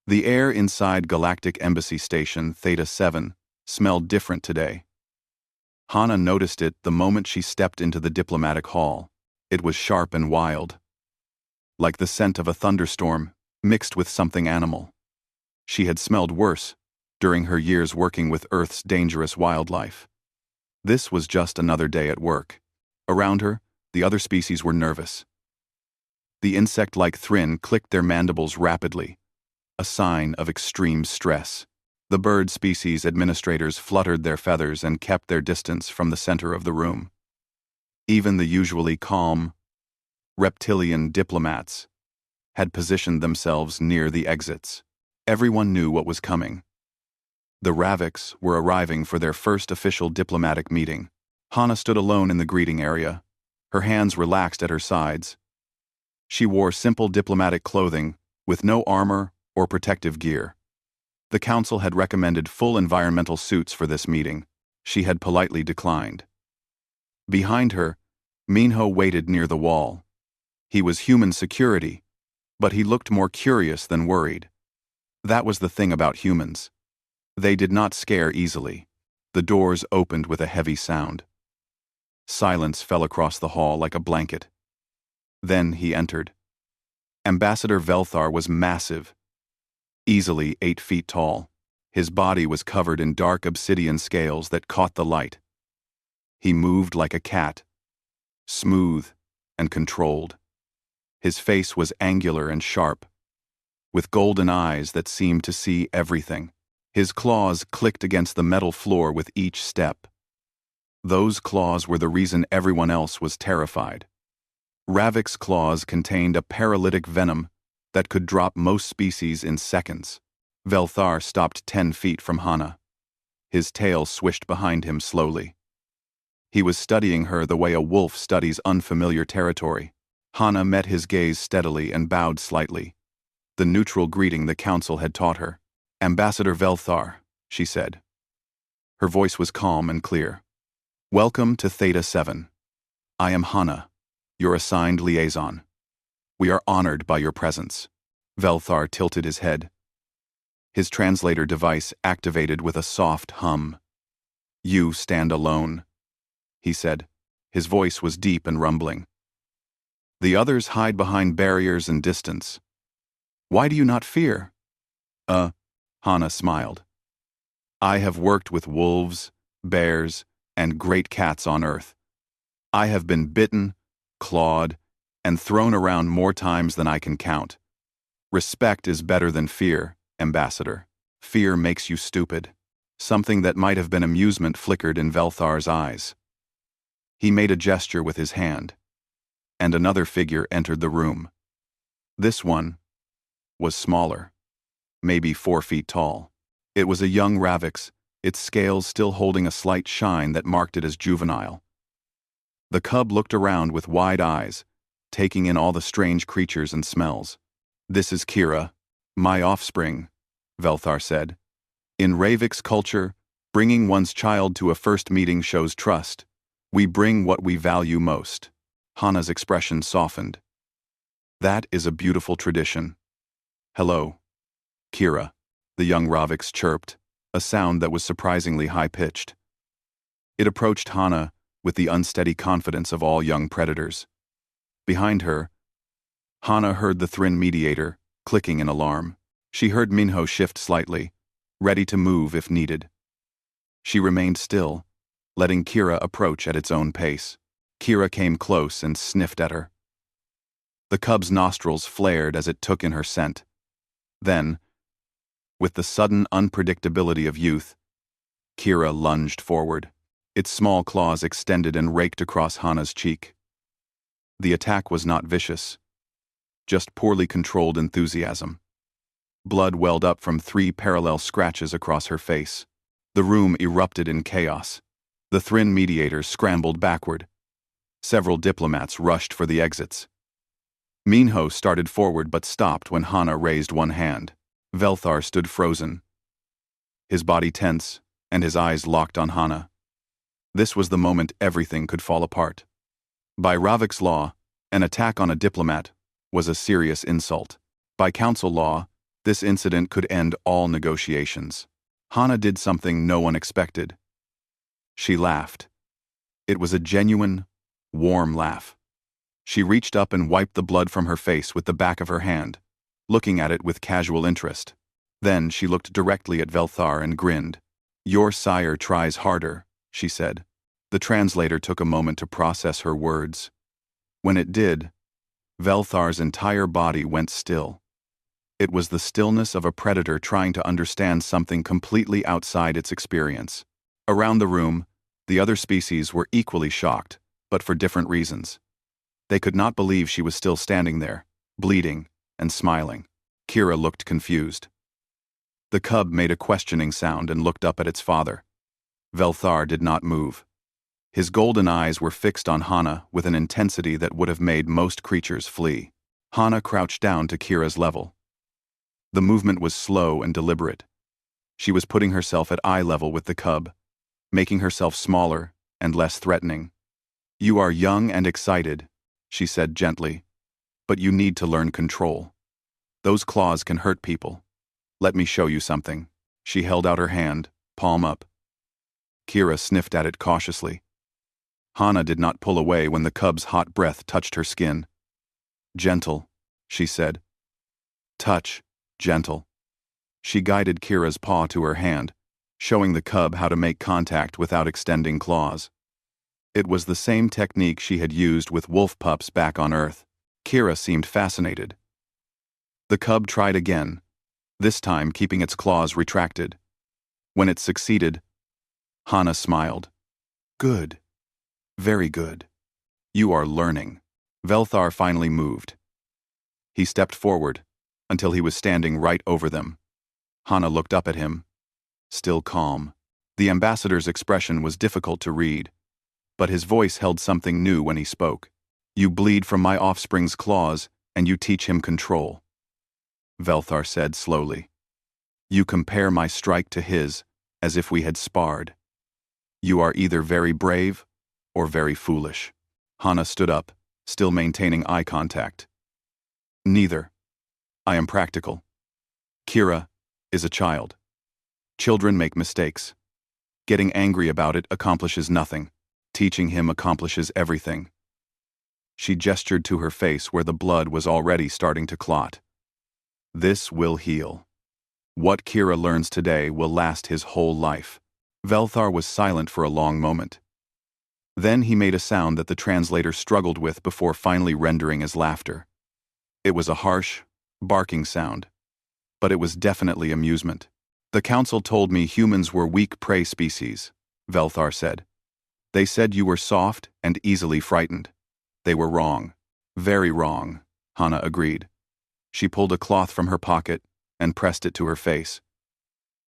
The air inside Galactic Embassy Station Theta 7 smelled different today. Hana noticed it the moment she stepped into the diplomatic hall. It was sharp and wild, like the scent of a thunderstorm mixed with something animal. She had smelled worse during her years working with Earth's dangerous wildlife. This was just another day at work. Around her, the other species were nervous. The insect-like Thrin clicked their mandibles rapidly, a sign of extreme stress. The bird species administrators fluttered their feathers and kept their distance from the center of the room. Even the usually calm, reptilian diplomats had positioned themselves near the exits. Everyone knew what was coming. The Raviks were arriving for their first official diplomatic meeting. Hana stood alone in the greeting area, her hands relaxed at her sides. She wore simple diplomatic clothing with no armor or protective gear. The council had recommended full environmental suits for this meeting. She had politely declined. Behind her, Minho waited near the wall. He was human security, but he looked more curious than worried. That was the thing about humans. They did not scare easily. The doors opened with a heavy sound. Silence fell across the hall like a blanket. Then he entered. Ambassador Velthar was massive, easily 8 feet tall. His body was covered in dark obsidian scales that caught the light. He moved like a cat, smooth and controlled. His face was angular and sharp, with golden eyes that seemed to see everything. His claws clicked against the metal floor with each step. Those claws were the reason everyone else was terrified. Ravik's claws contained a paralytic venom that could drop most species in seconds. Velthar stopped 10 feet from Hana. His tail swished behind him slowly. He was studying her the way a wolf studies unfamiliar territory. Hana met his gaze steadily and bowed slightly, the neutral greeting the council had taught her. "Ambassador Velthar," she said. Her voice was calm and clear. "Welcome to Theta 7. I am Hana, your assigned liaison. We are honored by your presence." Velthar tilted his head. His translator device activated with a soft hum. "You stand alone," he said. His voice was deep and rumbling. "The others hide behind barriers and distance. Why do you not fear?" Hana smiled. "I have worked with wolves, bears, and great cats on Earth. I have been bitten, clawed, and thrown around more times than I can count. Respect is better than fear, Ambassador. Fear makes you stupid." Something that might have been amusement flickered in Velthar's eyes. He made a gesture with his hand, and another figure entered the room. This one was smaller, maybe 4 feet tall. It was a young Ravix, its scales still holding a slight shine that marked it as juvenile. The cub looked around with wide eyes, taking in all the strange creatures and smells. "This is Kira, my offspring," Velthar said. "In Ravix culture, bringing one's child to a first meeting shows trust. We bring what we value most." Hana's expression softened. "That is a beautiful tradition." "Hello, Kira," the young Ravix chirped, a sound that was surprisingly high-pitched. It approached Hana with the unsteady confidence of all young predators. Behind her, Hana heard the Thrin mediator clicking in alarm. She heard Minho shift slightly, ready to move if needed. She remained still, letting Kira approach at its own pace. Kira came close and sniffed at her. The cub's nostrils flared as it took in her scent. Then, with the sudden unpredictability of youth, Kira lunged forward. Its small claws extended and raked across Hana's cheek. The attack was not vicious, just poorly controlled enthusiasm. Blood welled up from 3 parallel scratches across her face. The room erupted in chaos. The Thrin mediator scrambled backward. Several diplomats rushed for the exits. Minho started forward but stopped when Hana raised one hand. Velthar stood frozen, his body tense and his eyes locked on Hana. This was the moment everything could fall apart. By Ravik's law, an attack on a diplomat was a serious insult. By council law, This incident could end all negotiations. Hana did something no one expected. She laughed. It was a genuine, warm laugh. She reached up and wiped the blood from her face with the back of her hand, looking at it with casual interest. Then she looked directly at Velthar and grinned. "Your sire tries harder," she said. The translator took a moment to process her words. When it did, Velthar's entire body went still. It was the stillness of a predator trying to understand something completely outside its experience. Around the room, the other species were equally shocked, but for different reasons. They could not believe she was still standing there, bleeding and smiling. Kira looked confused. The cub made a questioning sound and looked up at its father. Velthar did not move. His golden eyes were fixed on Hana with an intensity that would have made most creatures flee. Hana crouched down to Kira's level. The movement was slow and deliberate. She was putting herself at eye level with the cub, making herself smaller and less threatening. "You are young and excited," she said gently, "but you need to learn control. Those claws can hurt people. Let me show you something." She held out her hand, palm up. Kira sniffed at it cautiously. Hana did not pull away when the cub's hot breath touched her skin. "Gentle," she said. "Touch, gentle." She guided Kira's paw to her hand, showing the cub how to make contact without extending claws. It was the same technique she had used with wolf pups back on Earth. Kira seemed fascinated. The cub tried again, this time keeping its claws retracted. When it succeeded, Hana smiled. "Good. Very good. You are learning." Velthar finally moved. He stepped forward, until he was standing right over them. Hana looked up at him, still calm. The ambassador's expression was difficult to read, but his voice held something new when he spoke. "You bleed from my offspring's claws, and you teach him control," Velthar said slowly. "You compare my strike to his, as if we had sparred. You are either very brave or very foolish." Hana stood up, still maintaining eye contact. "Neither. I am practical. Kira is a child. Children make mistakes. Getting angry about it accomplishes nothing. Teaching him accomplishes everything." She gestured to her face where the blood was already starting to clot. "This will heal. What Kira learns today will last his whole life." Velthar was silent for a long moment. Then he made a sound that the translator struggled with before finally rendering as laughter. It was a harsh, barking sound, but it was definitely amusement. "The council told me humans were weak prey species," Velthar said. "They said you were soft and easily frightened. They were wrong. Very wrong," Hana agreed. She pulled a cloth from her pocket and pressed it to her face.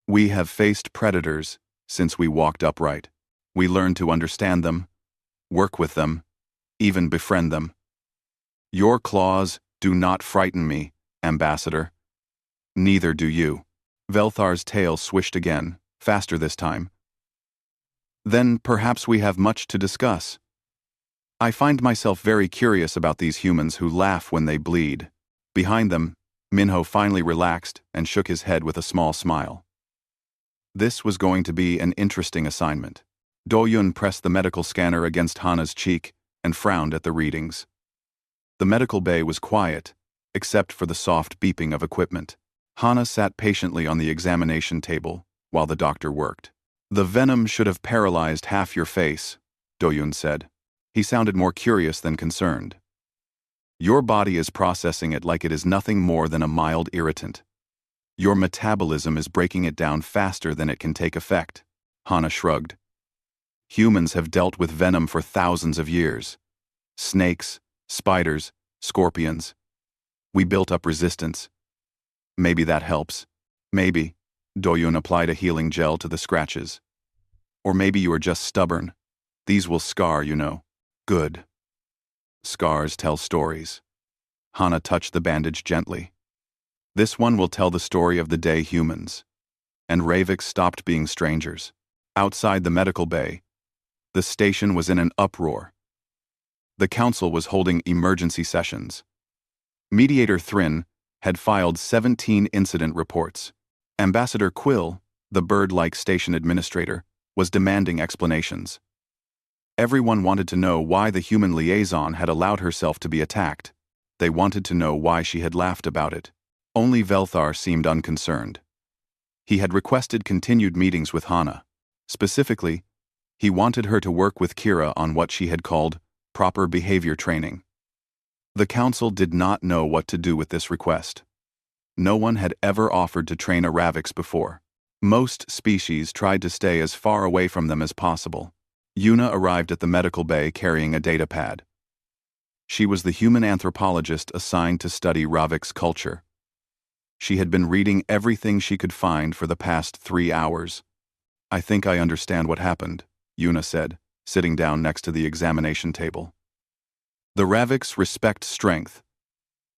"We have faced predators since we walked upright. We learned to understand them, work with them, even befriend them. Your claws do not frighten me, Ambassador. Neither do you." Velthar's tail swished again, faster this time. "Then perhaps we have much to discuss. I find myself very curious about these humans who laugh when they bleed." Behind them, Minho finally relaxed and shook his head with a small smile. This was going to be an interesting assignment. Doyun pressed the medical scanner against Hana's cheek and frowned at the readings. The medical bay was quiet, except for the soft beeping of equipment. Hana sat patiently on the examination table while the doctor worked. "The venom should have paralyzed half your face," Doyun said. He sounded more curious than concerned. "Your body is processing it like it is nothing more than a mild irritant. Your metabolism is breaking it down faster than it can take effect." Hana shrugged. "Humans have dealt with venom for thousands of years. Snakes, spiders, scorpions. We built up resistance. Maybe that helps. Maybe." Doyun applied a healing gel to the scratches. "Or maybe you are just stubborn. These will scar, you know." "Good. Scars tell stories." Hana touched the bandage gently. "This one will tell the story of the day humans and Ravik stopped being strangers." Outside the medical bay, the station was in an uproar. The council was holding emergency sessions. Mediator Thrin had filed 17 incident reports. Ambassador Quill, the bird-like station administrator, was demanding explanations. Everyone wanted to know why the human liaison had allowed herself to be attacked. They wanted to know why she had laughed about it. Only Velthar seemed unconcerned. He had requested continued meetings with Hana. Specifically, he wanted her to work with Kira on what she had called proper behavior training. The council did not know what to do with this request. No one had ever offered to train a Ravix before. Most species tried to stay as far away from them as possible. Yuna arrived at the medical bay carrying a data pad. She was the human anthropologist assigned to study Ravix culture. She had been reading everything she could find for the past 3 hours. "I think I understand what happened," Yuna said, sitting down next to the examination table. The Ravix respect strength,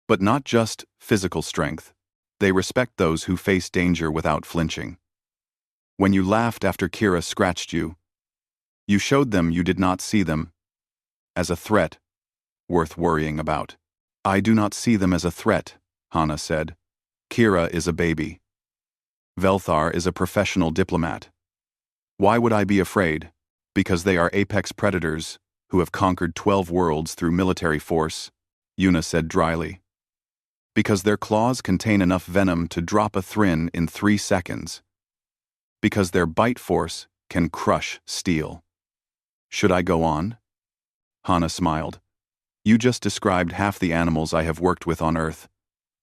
but not just physical strength. They respect those who face danger without flinching. When you laughed after Kira scratched you, you showed them you did not see them as a threat worth worrying about. "I do not see them as a threat," Hana said. "Kira is a baby. Velthar is a professional diplomat. Why would I be afraid? Because they are apex predators who have conquered 12 worlds through military force," Yuna said dryly. "Because their claws contain enough venom to drop a Thrin in 3 seconds. Because their bite force can crush steel." "Should I go on?" Hana smiled. "You just described half the animals I have worked with on Earth.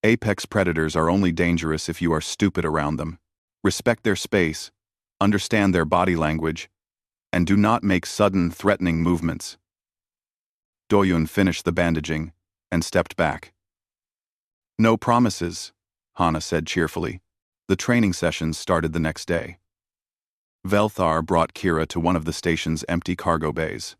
Apex predators are only dangerous if you are stupid around them. Respect their space, understand their body language, and do not make sudden, threatening movements." Doyun finished the bandaging and stepped back. "No promises," Hana said cheerfully. The training sessions started the next day. Velthar brought Kira to one of the station's empty cargo bays.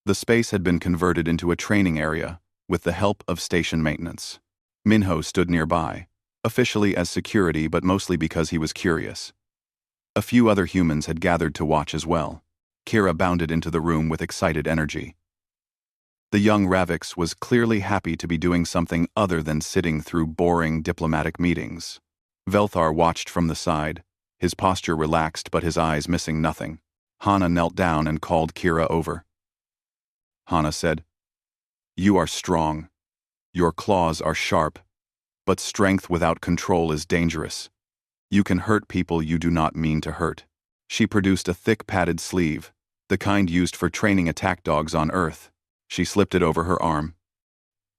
The space had been converted into a training area with the help of station maintenance. Minho stood nearby, officially as security but mostly because he was curious. A few other humans had gathered to watch as well. Kira bounded into the room with excited energy. The young Ravix was clearly happy to be doing something other than sitting through boring diplomatic meetings. Velthar watched from the side, his posture relaxed but his eyes missing nothing. Hana knelt down and called Kira over. Hana said, "You are strong. Your claws are sharp. But strength without control is dangerous. You can hurt people you do not mean to hurt." She produced a thick padded sleeve, the kind used for training attack dogs on Earth. She slipped it over her arm.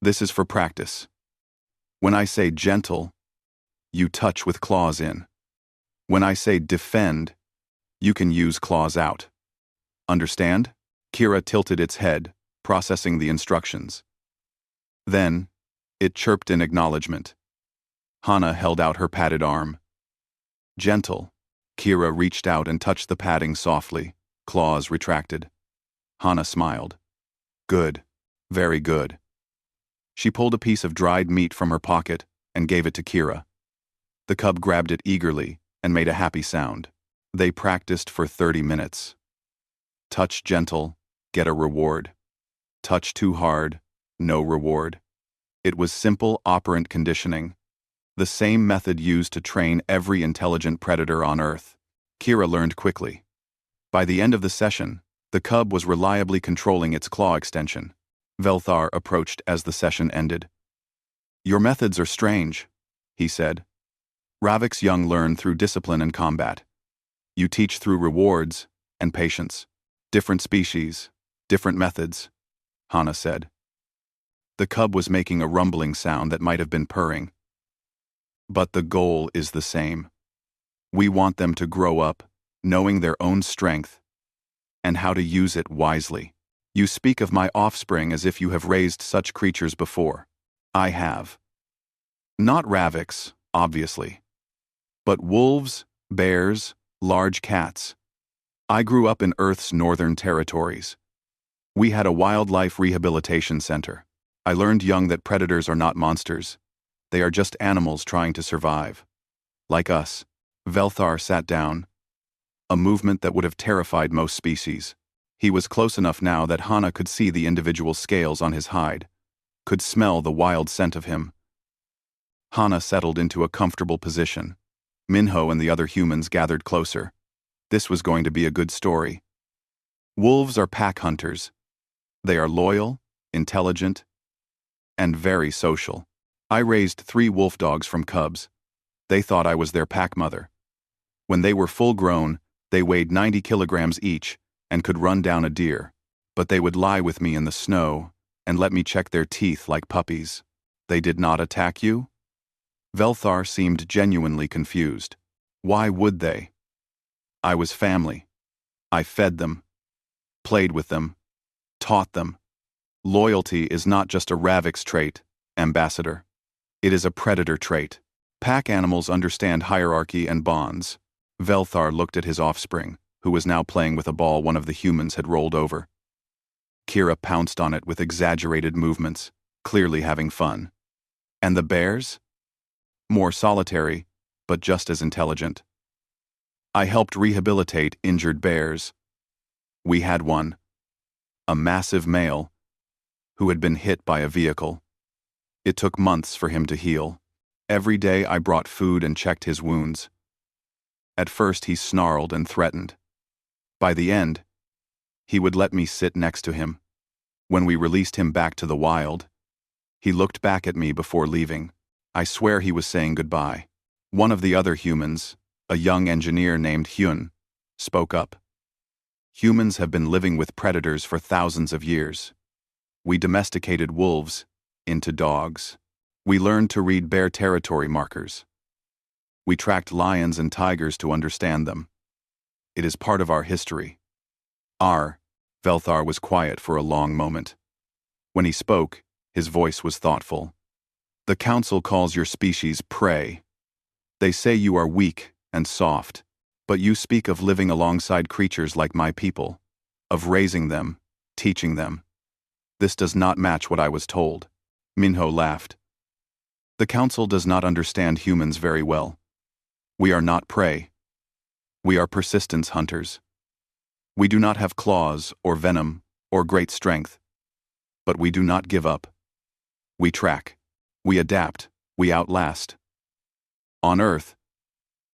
"This is for practice. When I say gentle, you touch with claws in. When I say defend, you can use claws out. Understand?" Kira tilted its head, processing the instructions. Then, it chirped in acknowledgement. Hana held out her padded arm. "Gentle." Kira reached out and touched the padding softly, claws retracted. Hana smiled. "Good. Very good." She pulled a piece of dried meat from her pocket and gave it to Kira. The cub grabbed it eagerly and made a happy sound. They practiced for 30 minutes. Touch gentle, get a reward. Touch too hard, no reward. It was simple operant conditioning, the same method used to train every intelligent predator on Earth. Kira learned quickly. By the end of the session, the cub was reliably controlling its claw extension. Velthar approached as the session ended. "Your methods are strange," he said. "Ravix young learn through discipline and combat. You teach through rewards and patience. Different species, different methods," Hana said. The cub was making a rumbling sound that might have been purring. "But the goal is the same. We want them to grow up, knowing their own strength and how to use it wisely. You speak of my offspring as if you have raised such creatures before. I have. Not Ravix, obviously. But wolves, bears, large cats. I grew up in Earth's northern territories. We had a wildlife rehabilitation center. I learned young that predators are not monsters. They are just animals trying to survive. Like us." Velthar sat down, a movement that would have terrified most species. He was close enough now that Hana could see the individual scales on his hide, could smell the wild scent of him. Hana settled into a comfortable position. Minho and the other humans gathered closer. This was going to be a good story. Wolves are pack hunters. They are loyal, intelligent, and very social. I raised 3 wolf dogs from cubs. They thought I was their pack mother. When they were full grown, they weighed 90 kilograms each and could run down a deer. But they would lie with me in the snow and let me check their teeth like puppies. They did not attack you? Velthar seemed genuinely confused. Why would they? I was family. I fed them, played with them, taught them. Loyalty is not just a Ravix trait, Ambassador. It is a predator trait. Pack animals understand hierarchy and bonds. Velthar looked at his offspring, who was now playing with a ball one of the humans had rolled over. Kira pounced on it with exaggerated movements, clearly having fun. And the bears? More solitary, but just as intelligent. I helped rehabilitate injured bears. We had one, a massive male, who had been hit by a vehicle. It took months for him to heal. Every day I brought food and checked his wounds. At first he snarled and threatened. By the end, he would let me sit next to him. When we released him back to the wild, he looked back at me before leaving. I swear he was saying goodbye. One of the other humans, a young engineer named Hyun, spoke up. Humans have been living with predators for thousands of years. We domesticated wolves into dogs. We learned to read bear territory markers. We tracked lions and tigers to understand them. It is part of our history. Velthar was quiet for a long moment. When he spoke, his voice was thoughtful. The council calls your species prey. They say you are weak and soft, but you speak of living alongside creatures like my people, of raising them, teaching them. This does not match what I was told. Minho laughed. The council does not understand humans very well. We are not prey. We are persistence hunters. We do not have claws or venom or great strength, but we do not give up. We track. We adapt. We outlast. On Earth,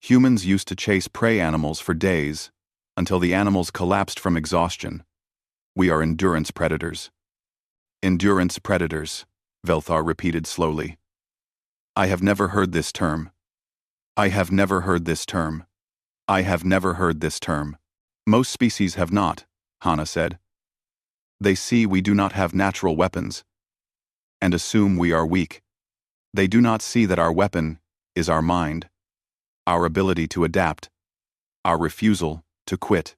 humans used to chase prey animals for days until the animals collapsed from exhaustion. We are endurance predators. Endurance predators, Velthar repeated slowly. I have never heard this term. I have never heard this term. I have never heard this term. Most species have not, Hana said. They see we do not have natural weapons and assume we are weak. They do not see that our weapon is our mind, our ability to adapt, our refusal to quit.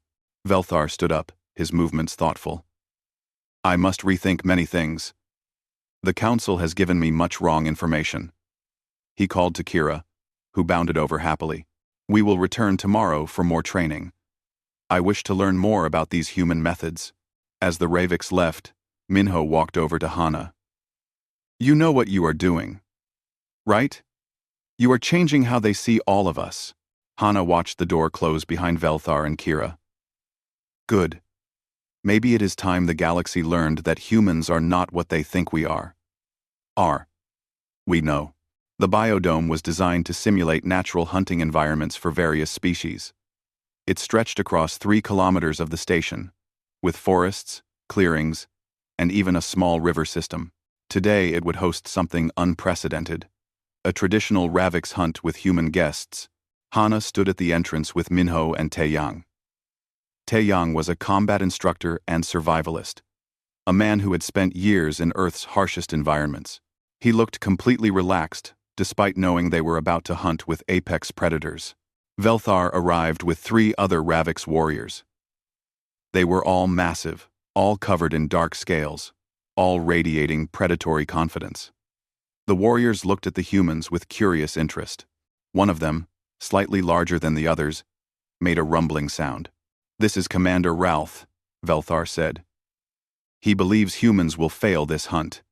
Velthar stood up, his movements thoughtful. I must rethink many things. The council has given me much wrong information. He called to Kira, who bounded over happily. We will return tomorrow for more training. I wish to learn more about these human methods. As the Ravix left, Minho walked over to Hana. You know what you are doing, right? You are changing how they see all of us. Hana watched the door close behind Velthar and Kira. Good. Maybe it is time the galaxy learned that humans are not what they think we are. We know. The biodome was designed to simulate natural hunting environments for various species. It stretched across 3 kilometers of the station, with forests, clearings, and even a small river system. Today it would host something unprecedented. A traditional Ravix hunt with human guests. Hana stood at the entrance with Minho and Taeyang. Taeyang was a combat instructor and survivalist, a man who had spent years in Earth's harshest environments. He looked completely relaxed, despite knowing they were about to hunt with apex predators. Velthar arrived with 3 other Ravix warriors. They were all massive, all covered in dark scales, all radiating predatory confidence. The warriors looked at the humans with curious interest. One of them, slightly larger than the others, made a rumbling sound. This is Commander Ralph, Velthar said. He believes humans will fail this hunt.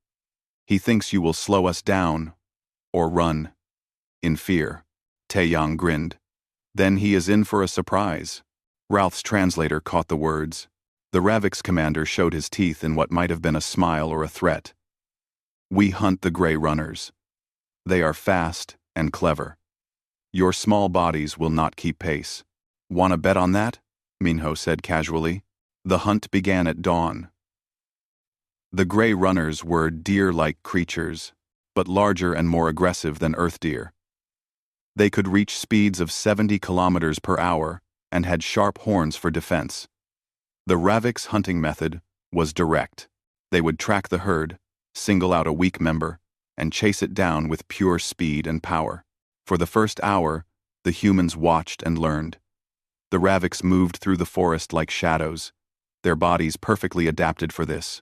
He thinks you will slow us down, or run, in fear. Taeyang grinned. Then he is in for a surprise. Ralph's translator caught the words. The Ravix commander showed his teeth in what might have been a smile or a threat. We hunt the Grey Runners. They are fast and clever. Your small bodies will not keep pace. Wanna bet on that? Minho said casually. The hunt began at dawn. The gray runners were deer-like creatures, but larger and more aggressive than earth deer. They could reach speeds of 70 kilometers per hour and had sharp horns for defense. The Ravik's hunting method was direct. They would track the herd, single out a weak member, and chase it down with pure speed and power. For the first hour, the humans watched and learned. The Raviks moved through the forest like shadows, their bodies perfectly adapted for this.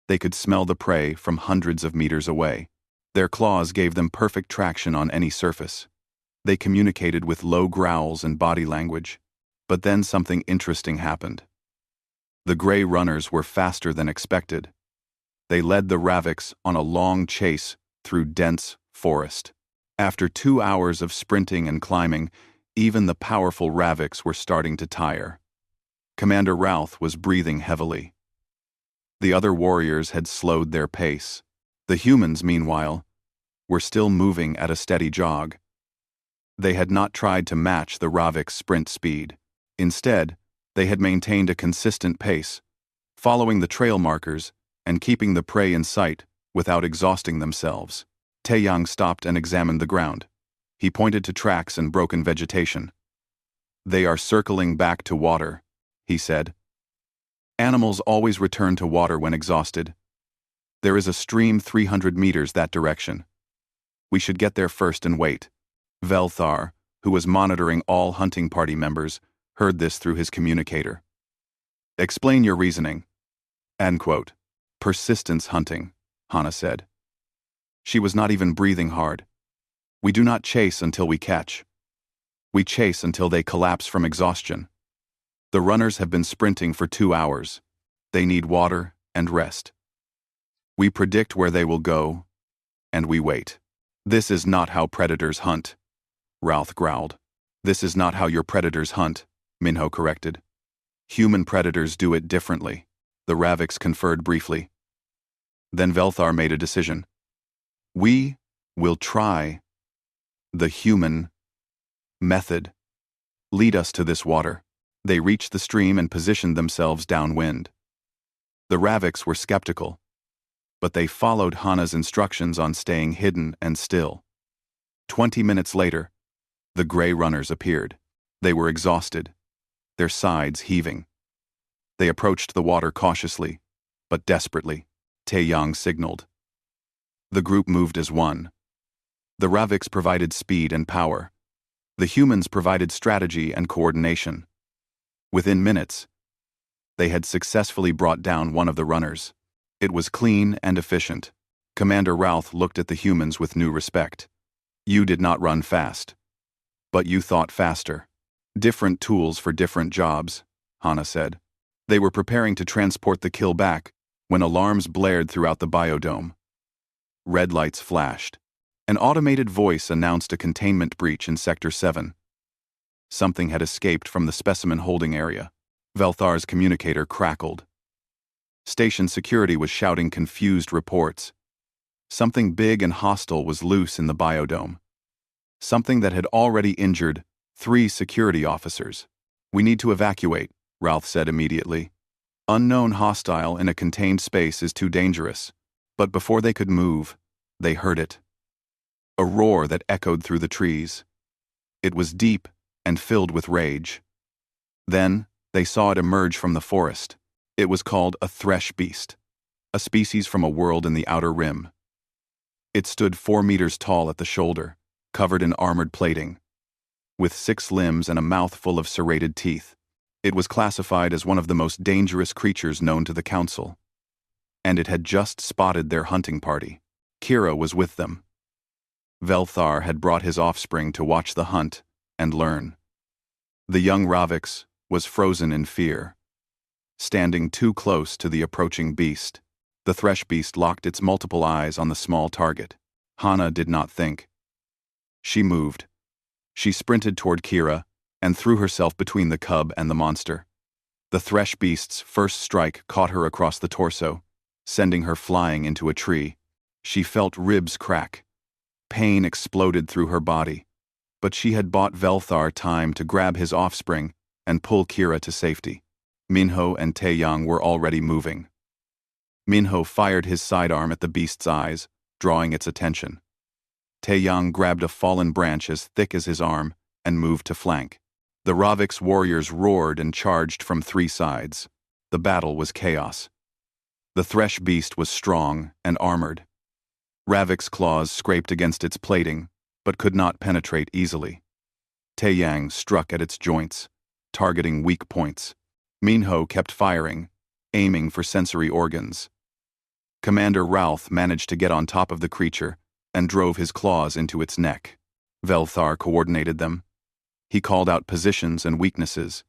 They could smell the prey from hundreds of meters away. Their claws gave them perfect traction on any surface. They communicated with low growls and body language. But then something interesting happened. The gray runners were faster than expected. They led the Raviks on a long chase through dense forest. After 2 hours of sprinting and climbing, even the powerful Raviks were starting to tire. Commander Routh was breathing heavily. The other warriors had slowed their pace. The humans, meanwhile, were still moving at a steady jog. They had not tried to match the Ravik's sprint speed. Instead, they had maintained a consistent pace, following the trail markers and keeping the prey in sight without exhausting themselves. Taeyang stopped and examined the ground. He pointed to tracks and broken vegetation. They are circling back to water, he said. Animals always return to water when exhausted. There is a stream 300 meters that direction. We should get there first and wait. Velthar, who was monitoring all hunting party members, heard this through his communicator. Explain your reasoning. End quote. Persistence hunting, Hana said. She was not even breathing hard. We do not chase until we catch. We chase until they collapse from exhaustion. The runners have been sprinting for 2 hours. They need water and rest. We predict where they will go, and we wait. This is not how predators hunt, Routh growled. This is not how your predators hunt, Minho corrected. Human predators do it differently. The Raviks conferred briefly. Then Velthar made a decision. We will try the human method. Lead us to this water. They reached the stream and positioned themselves downwind. The Raviks were skeptical, but they followed Hana's instructions on staying hidden and still. 20 minutes later, the gray runners appeared. They were exhausted, their sides heaving. They approached the water cautiously, but desperately. Taeyang signaled. The group moved as one. The Raviks provided speed and power. The humans provided strategy and coordination. Within minutes, they had successfully brought down one of the runners. It was clean and efficient. Commander Routh looked at the humans with new respect. You did not run fast, but you thought faster. Different tools for different jobs, Hana said. They were preparing to transport the kill back when alarms blared throughout the biodome. Red lights flashed. An automated voice announced a containment breach in Sector 7. Something had escaped from the specimen holding area. Velthar's communicator crackled. Station security was shouting confused reports. Something big and hostile was loose in the biodome. Something that had already injured 3 security officers. We need to evacuate, Routh said immediately. Unknown hostile in a contained space is too dangerous. But before they could move, they heard it. A roar that echoed through the trees. It was deep and filled with rage. Then, they saw it emerge from the forest. It was called a thresh beast, a species from a world in the outer rim. It stood 4 meters tall at the shoulder, covered in armored plating. With 6 limbs and a mouth full of serrated teeth, it was classified as one of the most dangerous creatures known to the Council. And it had just spotted their hunting party. Kira was with them. Velthar had brought his offspring to watch the hunt and learn. The young Raviks was frozen in fear. Standing too close to the approaching beast, the thresh beast locked its multiple eyes on the small target. Hana did not think. She moved. She sprinted toward Kira and threw herself between the cub and the monster. The thresh beast's first strike caught her across the torso, sending her flying into a tree. She felt ribs crack. Pain exploded through her body, but she had bought Velthar time to grab his offspring and pull Kira to safety. Minho and Taeyang were already moving. Minho fired his sidearm at the beast's eyes, drawing its attention. Taeyang grabbed a fallen branch as thick as his arm and moved to flank. The Ravix warriors roared and charged from three sides. The battle was chaos. The Thresh beast was strong and armored. Ravix's claws scraped against its plating, but could not penetrate easily. Taeyang struck at its joints, targeting weak points. Minho kept firing, aiming for sensory organs. Commander Ralph managed to get on top of the creature and drove his claws into its neck. Velthar coordinated them. He called out positions and weaknesses.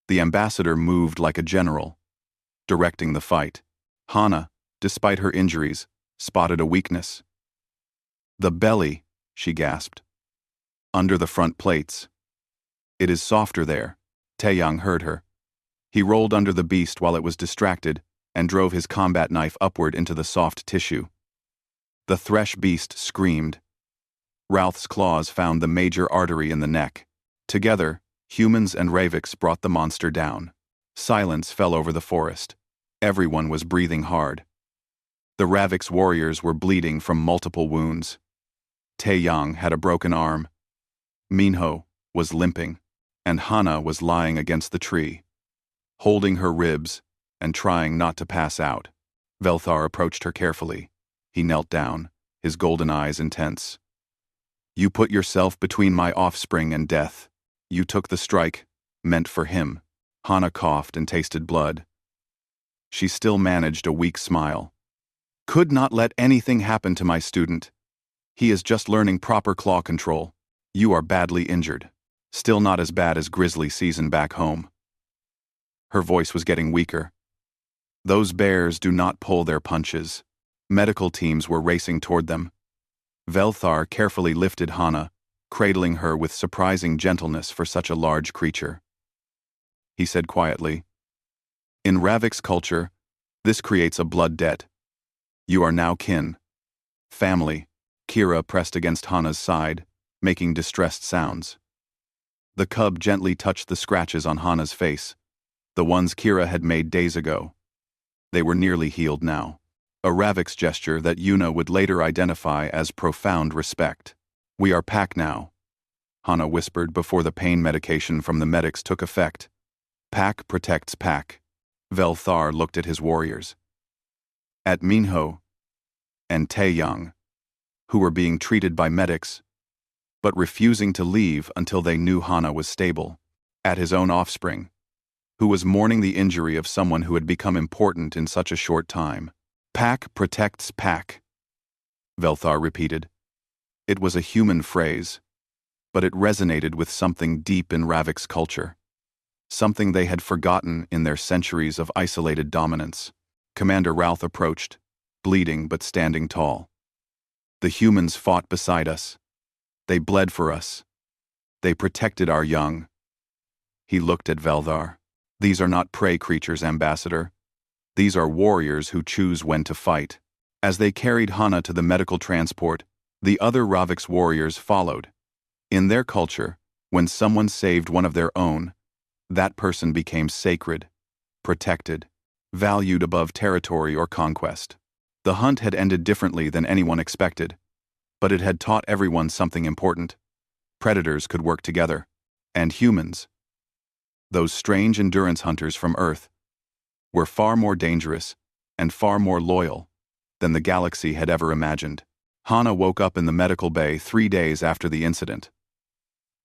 The ambassador moved like a general, directing the fight. Hana, despite her injuries, spotted a weakness. "The belly," she gasped. "Under the front plates. It is softer there." Taeyang heard her. He rolled under the beast while it was distracted and drove his combat knife upward into the soft tissue. The Thresh beast screamed. Ralph's claws found the major artery in the neck. Together, humans and Ravix brought the monster down. Silence fell over the forest. Everyone was breathing hard. The Ravix warriors were bleeding from multiple wounds. Taeyang had a broken arm. Minho was limping, and Hana was lying against the tree, holding her ribs and trying not to pass out. Velthar approached her carefully. He knelt down, his golden eyes intense. "You put yourself between my offspring and death. You took the strike, meant for him." Hana coughed and tasted blood. She still managed a weak smile. "Could not let anything happen to my student. He is just learning proper claw control. You are badly injured. Still not as bad as Grizzly season back home." Her voice was getting weaker. "Those bears do not pull their punches." Medical teams were racing toward them. Velthar carefully lifted Hana, cradling her with surprising gentleness for such a large creature. He said quietly, "In Ravix culture, this creates a blood debt. You are now kin. Family." Kira pressed against Hana's side, making distressed sounds. The cub gently touched the scratches on Hana's face, the ones Kira had made days ago. They were nearly healed now. A Ravix gesture that Yuna would later identify as profound respect. "We are pack now," Hana whispered before the pain medication from the medics took effect. "Pack protects pack." Velthar looked at his warriors. At Minho and Taeyang, who were being treated by medics, but refusing to leave until they knew Hana was stable. At his own offspring, who was mourning the injury of someone who had become important in such a short time. "Pack protects pack," Velthar repeated. It was a human phrase, but it resonated with something deep in Ravix culture. Something they had forgotten in their centuries of isolated dominance. Commander Ralph approached, bleeding but standing tall. "The humans fought beside us. They bled for us. They protected our young." He looked at Velthar. "These are not prey creatures, Ambassador. These are warriors who choose when to fight." As they carried Hana to the medical transport, the other Ravix warriors followed. In their culture, when someone saved one of their own, that person became sacred, protected, valued above territory or conquest. The hunt had ended differently than anyone expected, but it had taught everyone something important. Predators could work together, and humans, those strange endurance hunters from Earth, were far more dangerous and far more loyal than the galaxy had ever imagined. Hana woke up in the medical bay 3 days after the incident.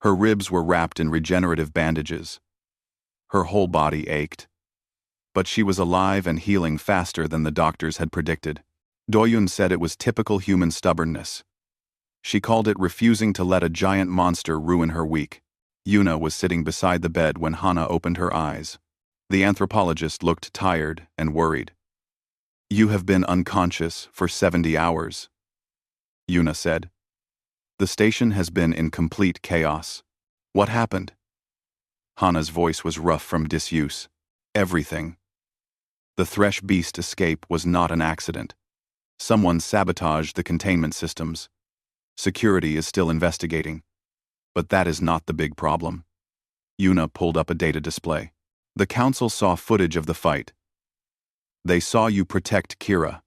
Her ribs were wrapped in regenerative bandages. Her whole body ached. But she was alive and healing faster than the doctors had predicted. Doyun said it was typical human stubbornness. She called it refusing to let a giant monster ruin her week. Yuna was sitting beside the bed when Hana opened her eyes. The anthropologist looked tired and worried. "You have been unconscious for 70 hours, Yuna said. "The station has been in complete chaos. What happened?" Hana's voice was rough from disuse. "Everything. The Thresh beast escape was not an accident. Someone sabotaged the containment systems. Security is still investigating. But that is not the big problem. Yuna pulled up a data display. The council saw footage of the fight. They saw you protect Kira.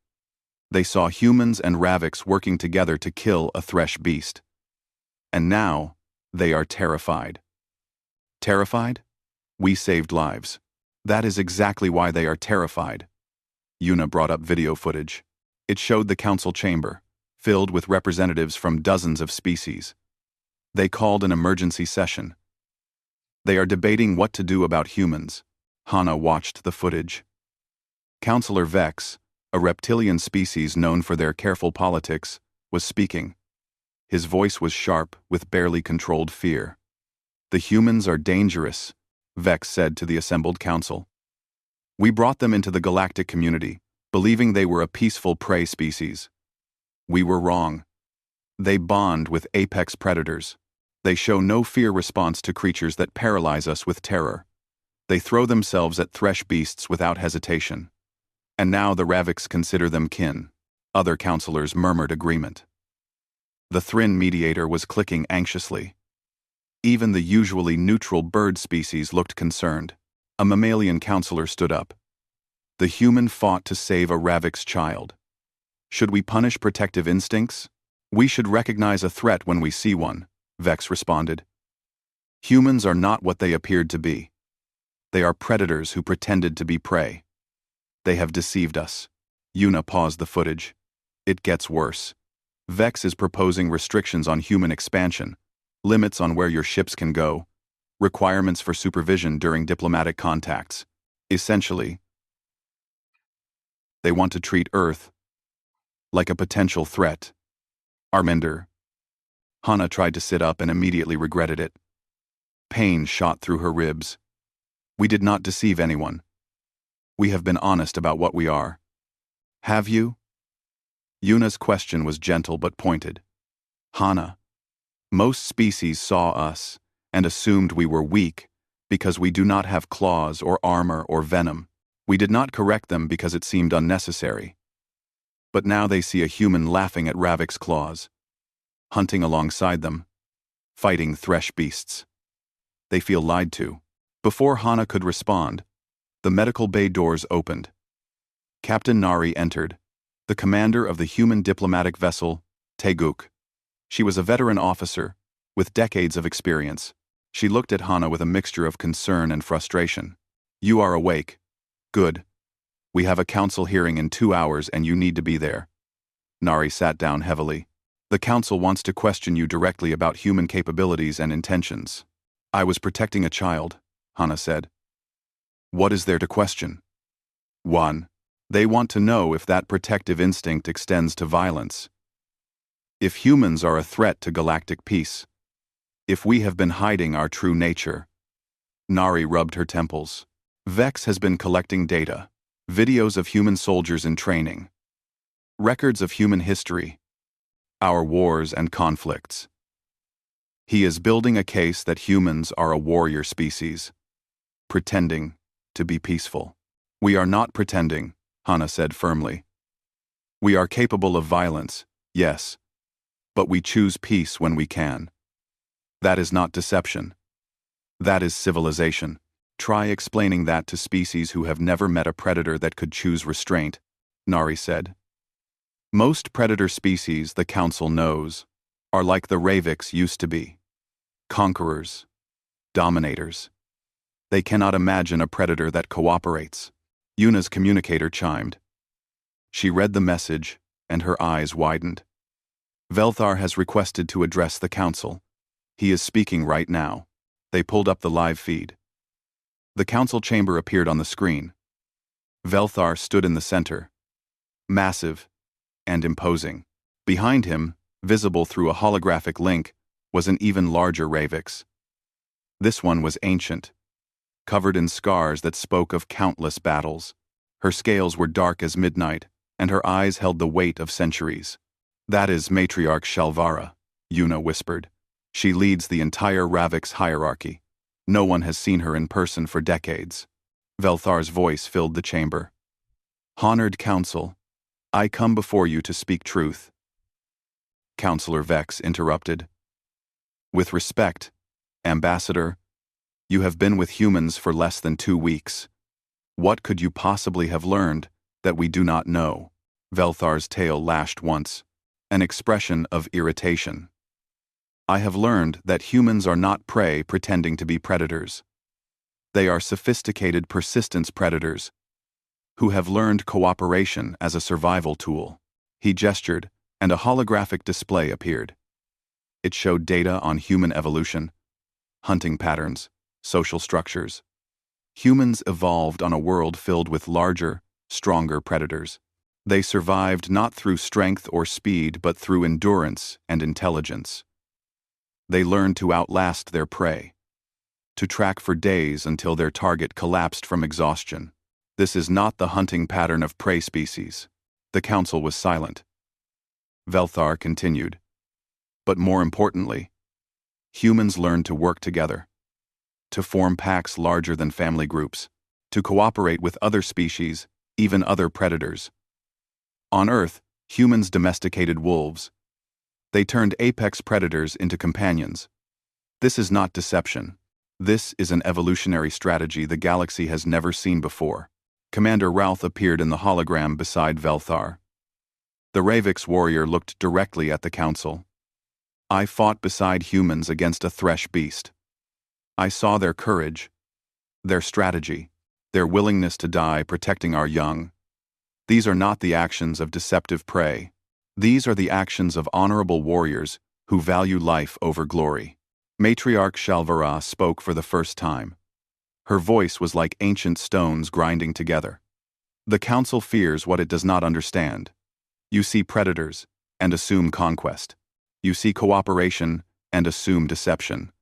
They saw humans and Ravix working together to kill a Thresh beast. And now, they are terrified. Terrified? We saved lives. That is exactly why they are terrified. Yuna brought up video footage. It showed the council chamber, filled with representatives from dozens of species. They called an emergency session. They are debating what to do about humans. Hana watched the footage. Counselor Vex, a reptilian species known for their careful politics, was speaking. His voice was sharp, with barely controlled fear. The humans are dangerous, Vex said to the assembled council. We brought them into the galactic community, believing they were a peaceful prey species. We were wrong. They bond with apex predators. They show no fear response to creatures that paralyze us with terror. They throw themselves at Thresh beasts without hesitation. And now the Ravix consider them kin. Other counselors murmured agreement. The Thrin mediator was clicking anxiously. Even the usually neutral bird species looked concerned. A mammalian counselor stood up. The human fought to save a Ravix child. Should we punish protective instincts? We should recognize a threat when we see one, Vex responded. Humans are not what they appeared to be. They are predators who pretended to be prey. They have deceived us. Yuna paused the footage. It gets worse. Vex is proposing restrictions on human expansion, limits on where your ships can go, requirements for supervision during diplomatic contacts. Essentially, they want to treat Earth like a potential threat. Arminder. Hana tried to sit up and immediately regretted it. Pain shot through her ribs. We did not deceive anyone. We have been honest about what we are. Have you? Yuna's question was gentle but pointed. Hana. Most species saw us and assumed we were weak because we do not have claws or armor or venom. We did not correct them because it seemed unnecessary. But now they see a human laughing at Ravix claws, hunting alongside them, fighting Thresh beasts. They feel lied to. Before Hana could respond, the medical bay doors opened. Captain Nari entered, the commander of the human diplomatic vessel, Teguk. She was a veteran officer, with decades of experience. She looked at Hana with a mixture of concern and frustration. You are awake. Good. We have a council hearing in 2 hours and you need to be there. Nari sat down heavily. The council wants to question you directly about human capabilities and intentions. I was protecting a child, Hana said. What is there to question? 1. They want to know if that protective instinct extends to violence. If humans are a threat to galactic peace. If we have been hiding our true nature. Nari rubbed her temples. Vex has been collecting data, videos of human soldiers in training, records of human history, our wars and conflicts. He is building a case that humans are a warrior species, pretending to be peaceful. We are not pretending, Hana said firmly. We are capable of violence, yes, but we choose peace when we can. That is not deception. That is civilization. Try explaining that to species who have never met a predator that could choose restraint, Nari said. Most predator species, the Council knows, are like the Ravix used to be. Conquerors. Dominators. They cannot imagine a predator that cooperates. Yuna's communicator chimed. She read the message, and her eyes widened. Velthar has requested to address the Council. He is speaking right now. They pulled up the live feed. The council chamber appeared on the screen. Velthar stood in the center, massive and imposing. Behind him, visible through a holographic link, was an even larger Ravix. This one was ancient, covered in scars that spoke of countless battles. Her scales were dark as midnight, and her eyes held the weight of centuries. That is Matriarch Shalvara, Yuna whispered. She leads the entire Ravix hierarchy. No one has seen her in person for decades. Velthar's voice filled the chamber. Honored Council, I come before you to speak truth. Counselor Vex interrupted. With respect, Ambassador, you have been with humans for less than 2 weeks. What could you possibly have learned that we do not know? Velthar's tail lashed once, an expression of irritation. I have learned that humans are not prey pretending to be predators. They are sophisticated persistence predators who have learned cooperation as a survival tool. He gestured, and a holographic display appeared. It showed data on human evolution, hunting patterns, social structures. Humans evolved on a world filled with larger, stronger predators. They survived not through strength or speed but through endurance and intelligence. They learned to outlast their prey, to track for days until their target collapsed from exhaustion. This is not the hunting pattern of prey species. The council was silent. Velthar continued. But more importantly, humans learned to work together, to form packs larger than family groups, to cooperate with other species, even other predators. On Earth, humans domesticated wolves. They turned apex predators into companions. This is not deception. This is an evolutionary strategy the galaxy has never seen before. Commander Ralph appeared in the hologram beside Velthar. The Ravix warrior looked directly at the council. I fought beside humans against a thresh beast. I saw their courage, their strategy, their willingness to die protecting our young. These are not the actions of deceptive prey. These are the actions of honorable warriors who value life over glory. Matriarch Shalvara spoke for the first time. Her voice was like ancient stones grinding together. The council fears what it does not understand. You see predators and assume conquest. You see cooperation and assume deception.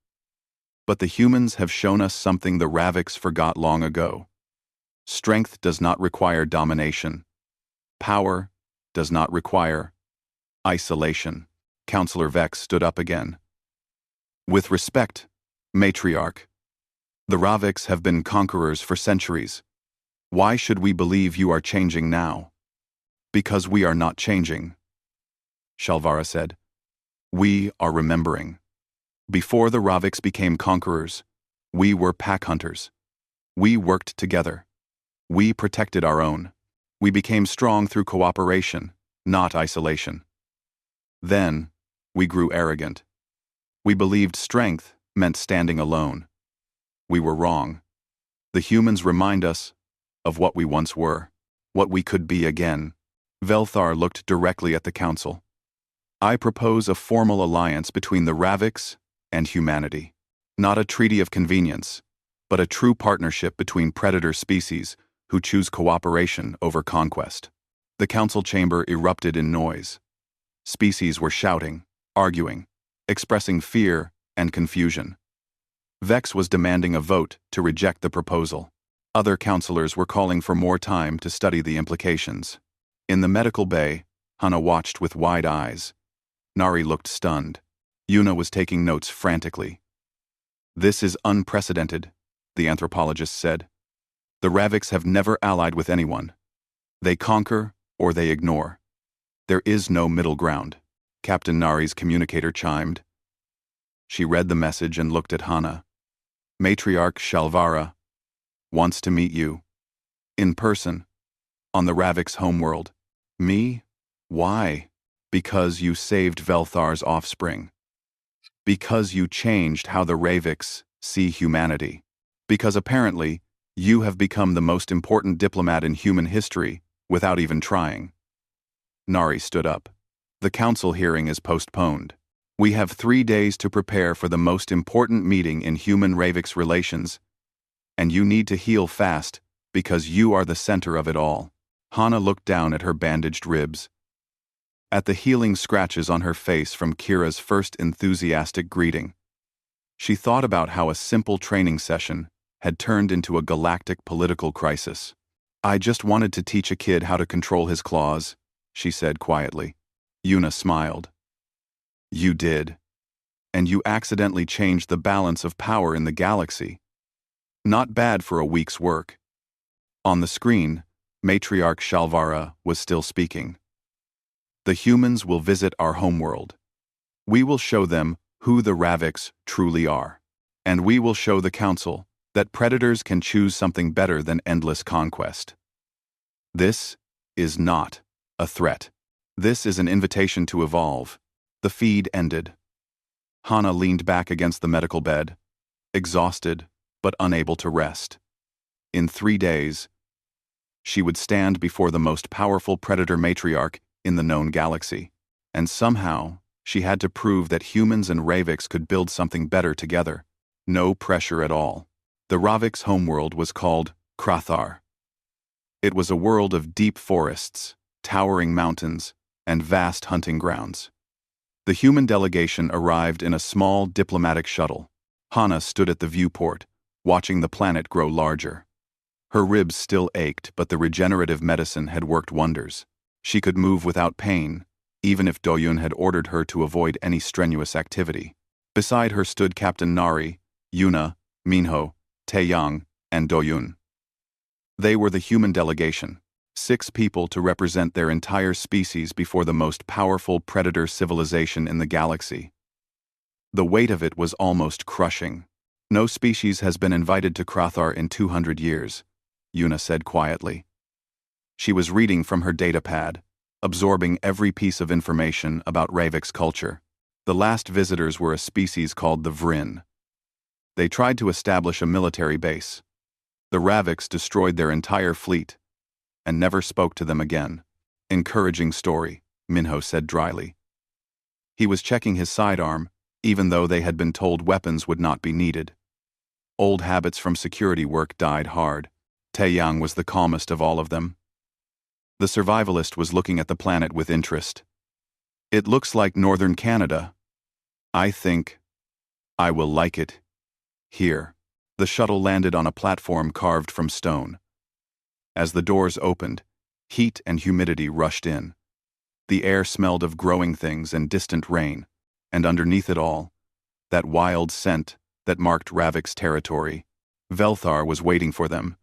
But the humans have shown us something the Ravix forgot long ago. Strength does not require domination. Power does not require isolation. Counselor Vex stood up again. With respect, Matriarch, the Ravix have been conquerors for centuries. Why should we believe you are changing now? Because we are not changing, Shalvara said. We are remembering. Before the Ravix became conquerors, we were pack hunters. We worked together. We protected our own. We became strong through cooperation, not isolation. Then, we grew arrogant. We believed strength meant standing alone. We were wrong. The humans remind us of what we once were, what we could be again. Velthar looked directly at the council. I propose a formal alliance between the Ravix and humanity. Not a treaty of convenience, but a true partnership between predator species who choose cooperation over conquest. The council chamber erupted in noise. Species were shouting, arguing, expressing fear and confusion. Vex was demanding a vote to reject the proposal. Other counselors were calling for more time to study the implications. In the medical bay, Hana watched with wide eyes. Nari looked stunned. Yuna was taking notes frantically. This is unprecedented, the anthropologist said. The Ravix have never allied with anyone. They conquer or they ignore. There is no middle ground. Captain Nari's communicator chimed. She read the message and looked at Hana. Matriarch Shalvara wants to meet you. In person. On the Ravix homeworld. Me? Why? Because you saved Velthar's offspring. Because you changed how the Ravix see humanity. Because apparently, you have become the most important diplomat in human history without even trying. Nari stood up. The council hearing is postponed. We have 3 days to prepare for the most important meeting in human-Ravix relations, and you need to heal fast because you are the center of it all. Hana looked down at her bandaged ribs. At the healing scratches on her face from Kira's first enthusiastic greeting. She thought about how a simple training session had turned into a galactic political crisis. I just wanted to teach a kid how to control his claws, she said quietly. Yuna smiled. You did. And you accidentally changed the balance of power in the galaxy. Not bad for a week's work. On the screen, Matriarch Shalvara was still speaking. The humans will visit our homeworld. We will show them who the Raviks truly are. And we will show the Council that predators can choose something better than endless conquest. This is not a threat. This is an invitation to evolve. The feed ended. Hana leaned back against the medical bed, exhausted but unable to rest. In 3 days, she would stand before the most powerful predator matriarch in the known galaxy, and somehow she had to prove that humans and Raviks could build something better together. No pressure at all. The Raviks' homeworld was called Krathar. It was a world of deep forests, towering mountains, and vast hunting grounds. The human delegation arrived in a small diplomatic shuttle. Hana stood at the viewport, watching the planet grow larger. Her ribs still ached, but the regenerative medicine had worked wonders. She could move without pain, even if Doyun had ordered her to avoid any strenuous activity. Beside her stood Captain Nari, Yuna, Minho, Taeyang, and Doyun. They were the human delegation, 6 people to represent their entire species before the most powerful predator civilization in the galaxy. The weight of it was almost crushing. No species has been invited to Krathar in 200 years, Yuna said quietly. She was reading from her datapad, absorbing every piece of information about Ravik's culture. The last visitors were a species called the Vrin. They tried to establish a military base. The Raviks destroyed their entire fleet and never spoke to them again. Encouraging story, Minho said dryly. He was checking his sidearm, even though they had been told weapons would not be needed. Old habits from security work died hard. Taeyang was the calmest of all of them. The survivalist was looking at the planet with interest. It looks like northern Canada. I think I will like it here. The shuttle landed on a platform carved from stone. As the doors opened, heat and humidity rushed in. The air smelled of growing things and distant rain, and underneath it all, that wild scent that marked Ravik's territory. Velthar was waiting for them.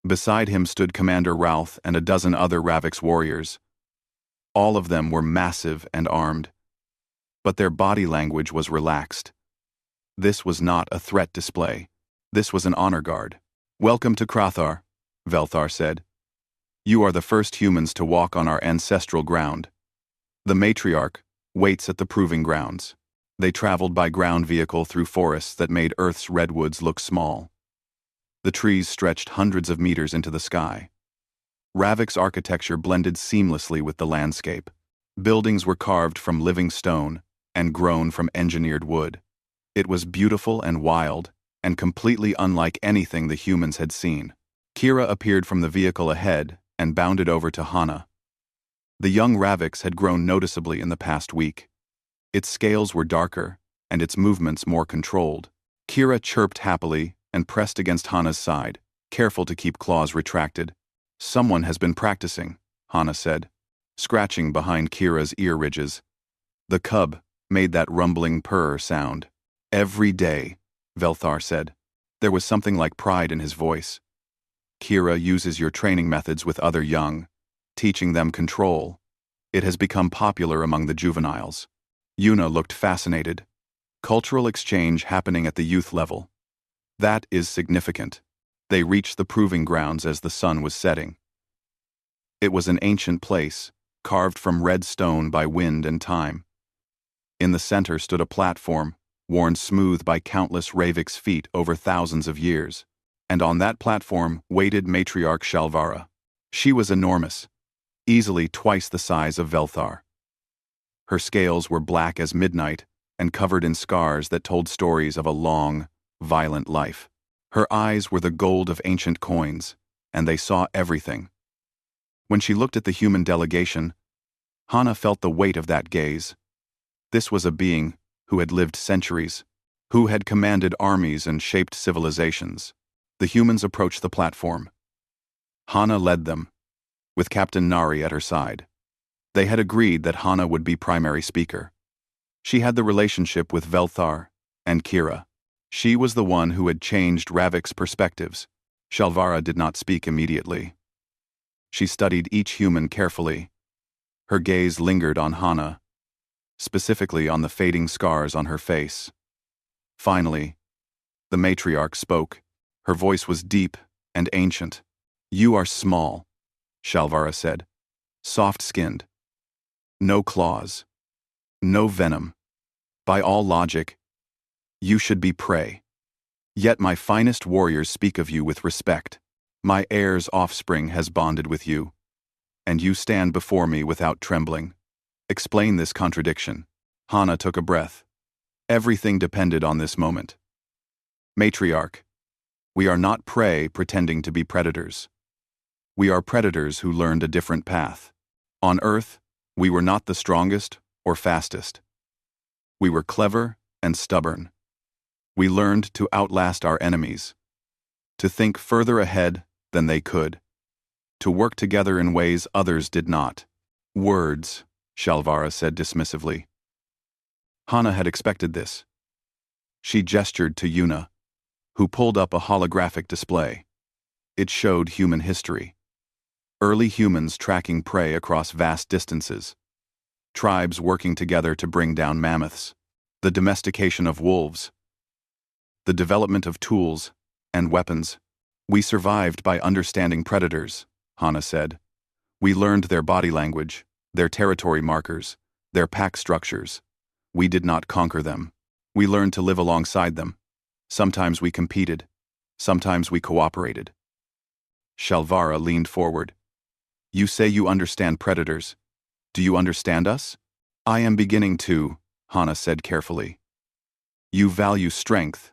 Beside him stood Commander Ralph and a dozen other Ravik's warriors. All of them were massive and armed, but their body language was relaxed. This was not a threat display. This was an honor guard. Welcome to Krathar, Velthar said. You are the first humans to walk on our ancestral ground. The matriarch waits at the proving grounds. They traveled by ground vehicle through forests that made Earth's redwoods look small. The trees stretched hundreds of meters into the sky. Ravik's architecture blended seamlessly with the landscape. Buildings were carved from living stone and grown from engineered wood. It was beautiful and wild, and completely unlike anything the humans had seen. Kira appeared from the vehicle ahead and bounded over to Hana. The young Raviks had grown noticeably in the past week. Its scales were darker, and its movements more controlled. Kira chirped happily and pressed against Hana's side, careful to keep claws retracted. Someone has been practicing, Hana said, scratching behind Kira's ear ridges. The cub made that rumbling purr sound. Every day, Velthar said. There was something like pride in his voice. Kira uses your training methods with other young, teaching them control. It has become popular among the juveniles. Yuna looked fascinated. Cultural exchange happening at the youth level. That is significant. They reached the proving grounds as the sun was setting. It was an ancient place, carved from red stone by wind and time. In the center stood a platform, worn smooth by countless Ravik's feet over thousands of years, and on that platform waited matriarch Shalvara. She was enormous, easily twice the size of Velthar. Her scales were black as midnight and covered in scars that told stories of a long, violent life. Her eyes were the gold of ancient coins, and they saw everything. When she looked at the human delegation, Hana felt the weight of that gaze. This was a being who had lived centuries, who had commanded armies and shaped civilizations. The humans approached the platform. Hana led them, with Captain Nari at her side. They had agreed that Hana would be primary speaker. She had the relationship with Velthar and Kira. She was the one who had changed Ravik's perspectives. Shalvara did not speak immediately. She studied each human carefully. Her gaze lingered on Hana, specifically on the fading scars on her face. Finally, the matriarch spoke. Her voice was deep and ancient. "You are small," Shalvara said. "Soft-skinned. No claws. No venom. By all logic, you should be prey. Yet my finest warriors speak of you with respect. My heir's offspring has bonded with you, and you stand before me without trembling. Explain this contradiction." Hana took a breath. Everything depended on this moment. "Matriarch, we are not prey pretending to be predators. We are predators who learned a different path. On Earth, we were not the strongest or fastest. We were clever and stubborn. We learned to outlast our enemies, to think further ahead than they could, to work together in ways others did not." "Words," Shalvara said dismissively. Hana had expected this. She gestured to Yuna, who pulled up a holographic display. It showed human history. Early humans tracking prey across vast distances. Tribes working together to bring down mammoths. The domestication of wolves. The development of tools and weapons. "We survived by understanding predators," Hana said. "We learned their body language, their territory markers, their pack structures. We did not conquer them. We learned to live alongside them. Sometimes we competed. Sometimes we cooperated." Shalvara leaned forward. "You say you understand predators. Do you understand us?" "I am beginning to," Hana said carefully. "You value strength,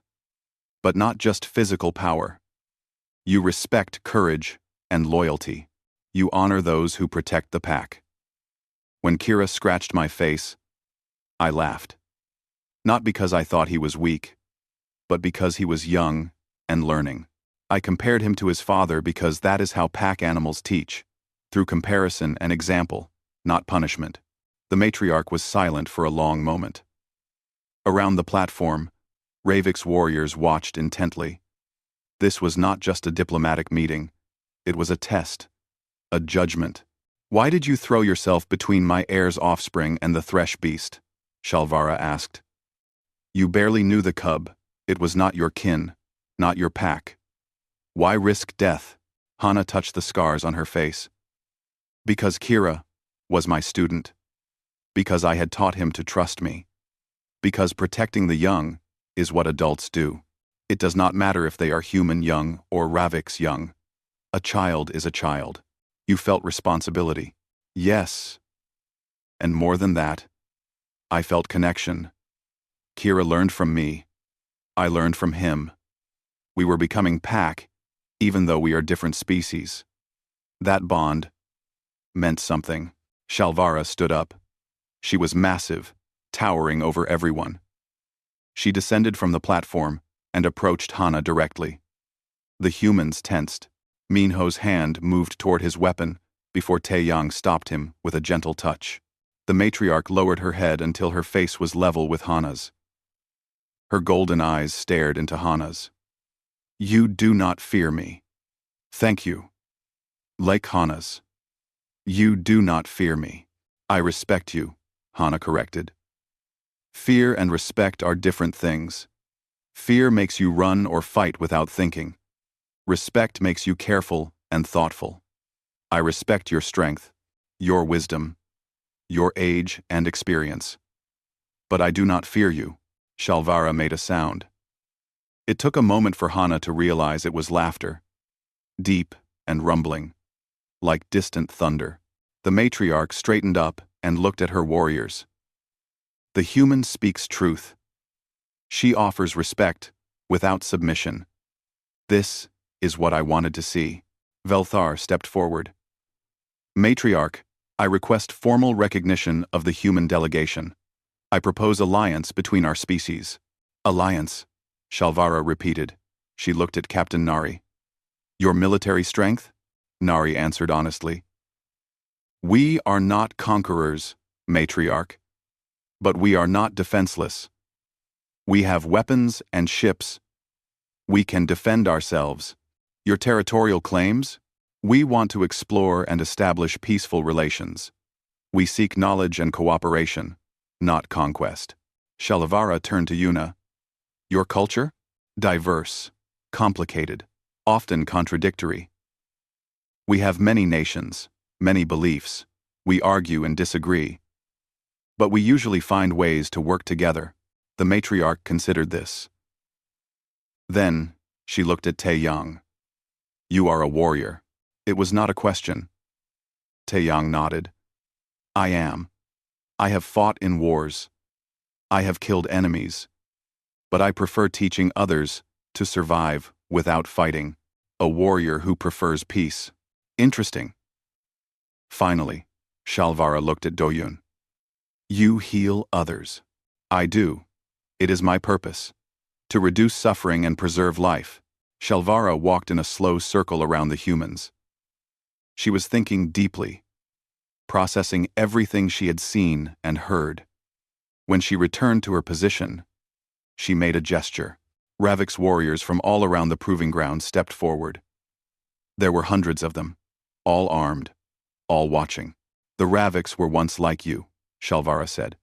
but not just physical power. You respect courage and loyalty. You honor those who protect the pack." When Kira scratched my face, I laughed. Not because I thought he was weak, but because he was young and learning. I compared him to his father because that is how pack animals teach, through comparison and example, not punishment. The matriarch was silent for a long moment. Around the platform, Ravik's warriors watched intently. This was not just a diplomatic meeting. It was a test, a judgment. "Why did you throw yourself between my heir's offspring and the thresh beast?" Shalvara asked. "You barely knew the cub. It was not your kin, not your pack. Why risk death?" Hana touched the scars on her face. "Because Kira was my student. Because I had taught him to trust me. Because protecting the young is what adults do. It does not matter if they are human young or Ravik's young. A child is a child. You felt responsibility." "Yes. And more than that, I felt connection. Kira learned from me. I learned from him. We were becoming pack, even though we are different species. That bond meant something." Shalvara stood up. She was massive, towering over everyone. She descended from the platform and approached Hana directly. The humans tensed. Minho's hand moved toward his weapon before Taeyang stopped him with a gentle touch. The matriarch lowered her head until her face was level with Hana's. Her golden eyes stared into Hana's. "You do not fear me." "Thank you." Like Hana's. "You do not fear me." "I respect you," Hana corrected. "Fear and respect are different things. Fear makes you run or fight without thinking. Respect makes you careful and thoughtful. I respect your strength, your wisdom, your age and experience. But I do not fear you." Shalvara made a sound. It took a moment for Hana to realize it was laughter. Deep and rumbling, like distant thunder. The matriarch straightened up and looked at her warriors. "The human speaks truth. She offers respect without submission. This is what I wanted to see." Velthar stepped forward. "Matriarch, I request formal recognition of the human delegation. I propose alliance between our species." "Alliance," Shalvara repeated. She looked at Captain Nari. "Your military strength?" Nari answered honestly. "We are not conquerors, matriarch. But we are not defenseless. We have weapons and ships. We can defend ourselves. Your territorial claims? We want to explore and establish peaceful relations. We seek knowledge and cooperation. not conquest. Shalvara turned to Yuna. Your culture? Diverse, complicated, often contradictory. We have many nations, many beliefs. We argue and disagree. But we usually find ways to work together. The matriarch considered this. Then, she looked at Taeyang. You are a warrior. It was not a question. Taeyang nodded. I am. I have fought in wars. I have killed enemies. But I prefer teaching others to survive without fighting. A warrior who prefers peace. Interesting. Finally, Shalvara looked at Doyun. You heal others. I do. It is my purpose. To reduce suffering and preserve life. Shalvara walked in a slow circle around the humans. She was thinking deeply, processing everything she had seen and heard. When she returned to her position, she made a gesture. Ravik's warriors from all around the proving ground stepped forward. There were hundreds of them, all armed, all watching. The Raviks were once like you, Shalvara said.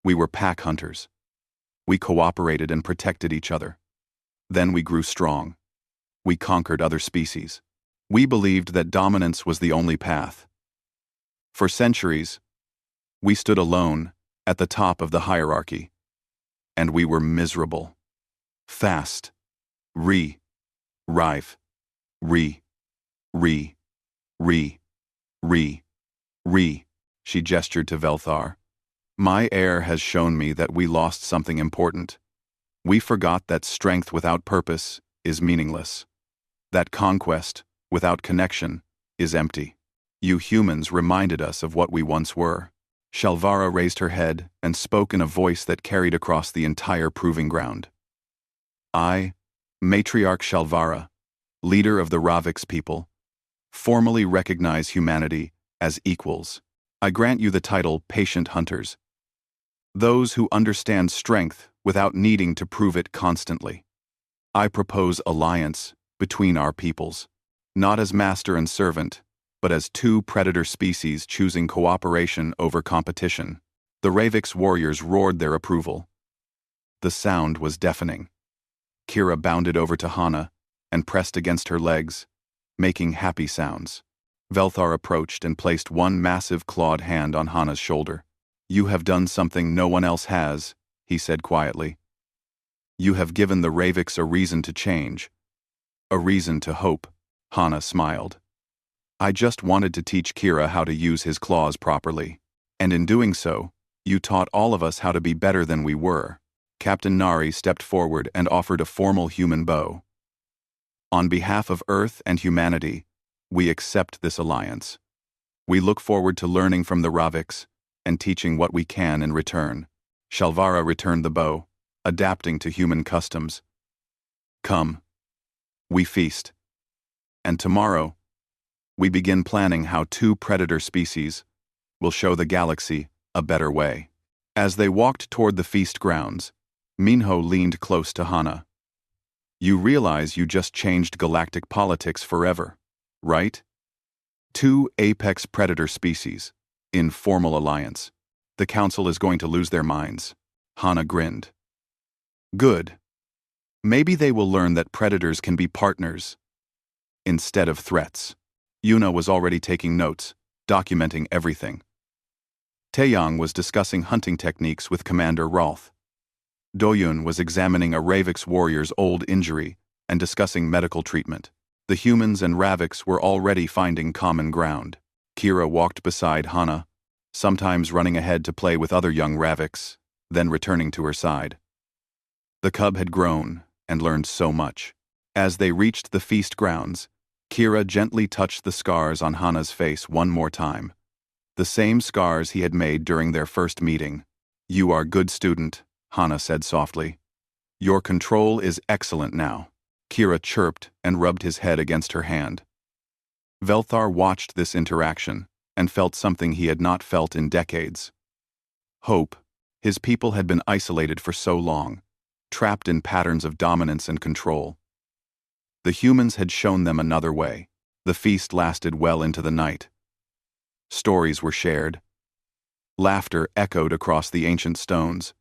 We were pack hunters. We cooperated and protected each other. Then we grew strong. We conquered other species. We believed that dominance was the only path. For centuries, we stood alone at the top of the hierarchy. And we were miserable. Fast. Rive. She gestured to Velthar. My heir has shown me that we lost something important. We forgot that strength without purpose is meaningless. That conquest without connection is empty. You humans reminded us of what we once were. Shalvara raised her head and spoke in a voice that carried across the entire proving ground. I, Matriarch Shalvara, leader of the Ravik's people, formally recognize humanity as equals. I grant you the title Patient Hunters. Those who understand strength without needing to prove it constantly. I propose alliance between our peoples, not as master and servant, but as two predator species choosing cooperation over competition. The Ravik's warriors roared their approval. The sound was deafening. Kira bounded over to Hana and pressed against her legs, making happy sounds. Velthar approached and placed one massive clawed hand on Hana's shoulder. You have done something no one else has, he said quietly. You have given the Raviks a reason to change. A reason to hope. Hana smiled. I just wanted to teach Kira how to use his claws properly. And in doing so, you taught all of us how to be better than we were. Captain Nari stepped forward and offered a formal human bow. On behalf of Earth and humanity, we accept this alliance. We look forward to learning from the Raviks and teaching what we can in return. Shalvara returned the bow, adapting to human customs. Come. We feast. And tomorrow, we begin planning how two predator species will show the galaxy a better way. As they walked toward the feast grounds, Minho leaned close to Hana. You realize you just changed galactic politics forever, right? Two apex predator species, in formal alliance. The council is going to lose their minds. Hana grinned. Good. Maybe they will learn that predators can be partners instead of threats. Yuna was already taking notes, documenting everything. Taeyang was discussing hunting techniques with Commander Rolth. Doyun was examining a Ravik's warrior's old injury and discussing medical treatment. The humans and Raviks were already finding common ground. Kira walked beside Hana, sometimes running ahead to play with other young Raviks, then returning to her side. The cub had grown and learned so much. As they reached the feast grounds, Kira gently touched the scars on Hana's face one more time. The same scars he had made during their first meeting. You are good student, Hana said softly. Your control is excellent now. Kira chirped and rubbed his head against her hand. Velthar watched this interaction and felt something he had not felt in decades. Hope. His people had been isolated for so long, trapped in patterns of dominance and control. The humans had shown them another way. The feast lasted well into the night. Stories were shared. Laughter echoed across the ancient stones.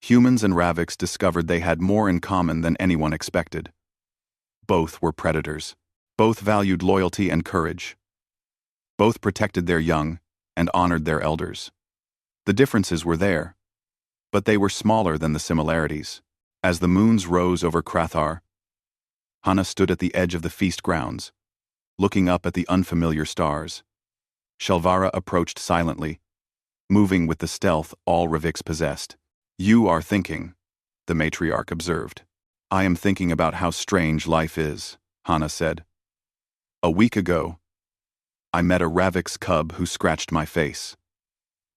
Humans and Ravix discovered they had more in common than anyone expected. Both were predators. Both valued loyalty and courage. Both protected their young and honored their elders. The differences were there, but they were smaller than the similarities. As the moons rose over Krathar, Hana stood at the edge of the feast grounds, looking up at the unfamiliar stars. Shalvara approached silently, moving with the stealth all Ravix possessed. "You are thinking," the matriarch observed. "I am thinking about how strange life is," Hana said. "A week ago, I met a Ravix cub who scratched my face.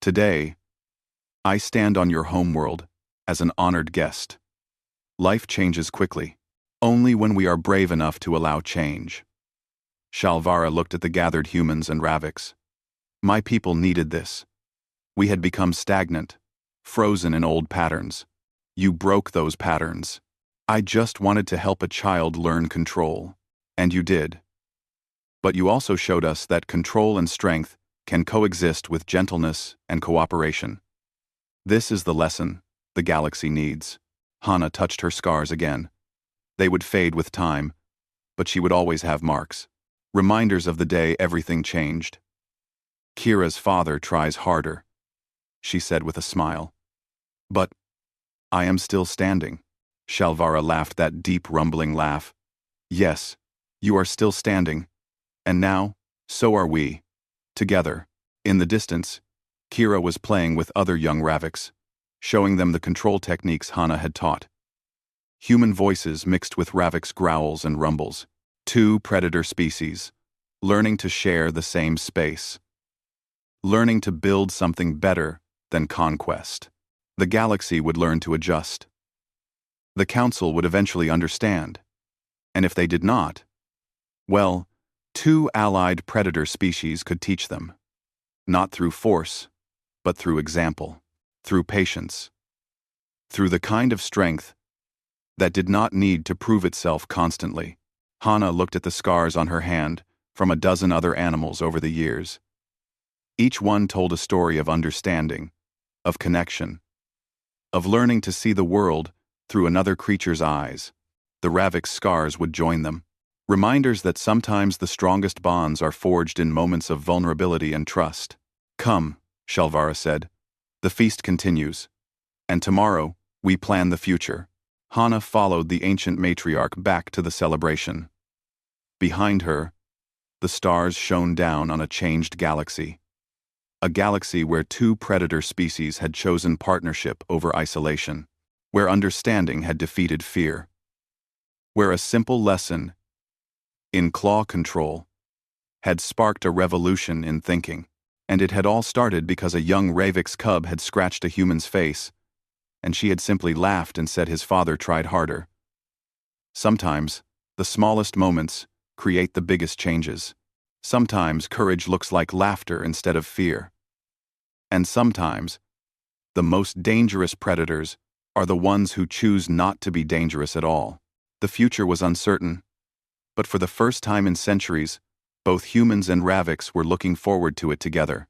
Today, I stand on your homeworld as an honored guest. Life changes quickly, only when we are brave enough to allow change." Shalvara looked at the gathered humans and Ravix. "My people needed this. We had become stagnant, frozen in old patterns. You broke those patterns. I just wanted to help a child learn control, and you did. But you also showed us that control and strength can coexist with gentleness and cooperation. This is the lesson the galaxy needs." Hana touched her scars again. They would fade with time, but she would always have marks, reminders of the day everything changed. "Kira's father tries harder," she said with a smile. "But I am still standing." Shalvara laughed that deep rumbling laugh. "Yes, you are still standing. And now, so are we. Together." In the distance, Kira was playing with other young Ravix, showing them the control techniques Hana had taught. Human voices mixed with Ravix growls and rumbles. Two predator species, learning to share the same space. Learning to build something better than conquest. The galaxy would learn to adjust. The Council would eventually understand. And if they did not, well, two allied predator species could teach them. Not through force, but through example, through patience, through the kind of strength that did not need to prove itself constantly. Hana looked at the scars on her hand from a dozen other animals over the years. Each one told a story of understanding, of connection, of learning to see the world through another creature's eyes. The Ravix scars would join them. Reminders that sometimes the strongest bonds are forged in moments of vulnerability and trust. "Come," Shalvara said. "The feast continues. And tomorrow, we plan the future." Hana followed the ancient matriarch back to the celebration. Behind her, the stars shone down on a changed galaxy. A galaxy where two predator species had chosen partnership over isolation. Where understanding had defeated fear. Where a simple lesson in claw control had sparked a revolution in thinking. And it had all started because a young Ravix cub had scratched a human's face, and she had simply laughed and said his father tried harder. Sometimes, the smallest moments create the biggest changes. Sometimes courage looks like laughter instead of fear. And sometimes, the most dangerous predators are the ones who choose not to be dangerous at all. The future was uncertain, but for the first time in centuries, both humans and Ravix were looking forward to it together.